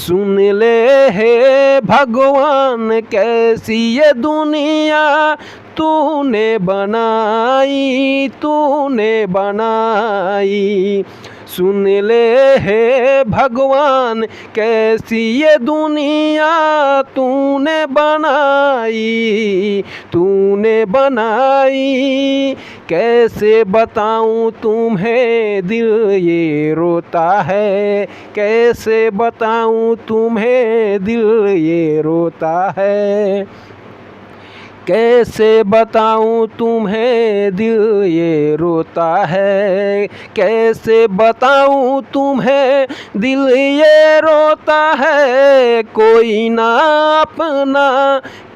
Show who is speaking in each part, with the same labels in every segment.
Speaker 1: सुन ले हे भगवान कैसी ये दुनिया तूने बनाई, तूने बनाई। सुन ले हे भगवान कैसी ये दुनिया तूने बनाई, तूने बनाई। कैसे बताऊं तुम्हें दिल ये रोता है, कैसे बताऊं तुम्हें दिल ये रोता है। कैसे बताऊं तुम्हें दिल ये रोता है, कैसे बताऊं तुम्हें दिल ये रोता है। कोई ना अपना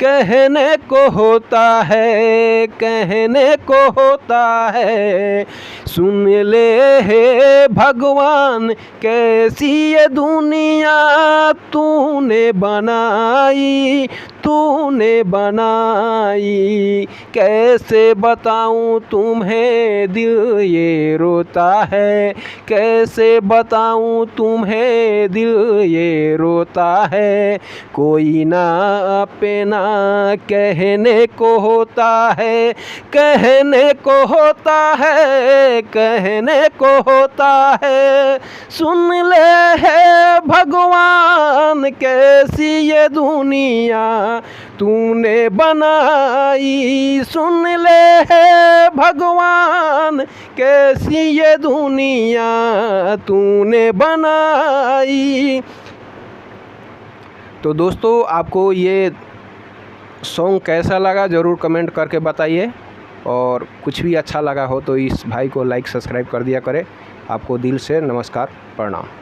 Speaker 1: कहने को होता है, कहने को होता है। सुन ले हे भगवान कैसी ये दुनिया तूने बनाई, तूने बनाई। कैसे बताऊं तुम्हें दिल ये रोता है, कैसे बताऊं तुम्हें दिल ये रोता है। कोई ना अपना कहने को होता है, कहने को होता है, कहने को होता है। सुन ले है भगवान कैसी ये दुनिया तूने बनाई। सुन ले है भगवान कैसी ये दुनिया तूने बनाई। तो दोस्तों आपको ये सॉन्ग कैसा लगा ज़रूर कमेंट करके बताइए, और कुछ भी अच्छा लगा हो तो इस भाई को लाइक सब्सक्राइब कर दिया करें। आपको दिल से नमस्कार, प्रणाम।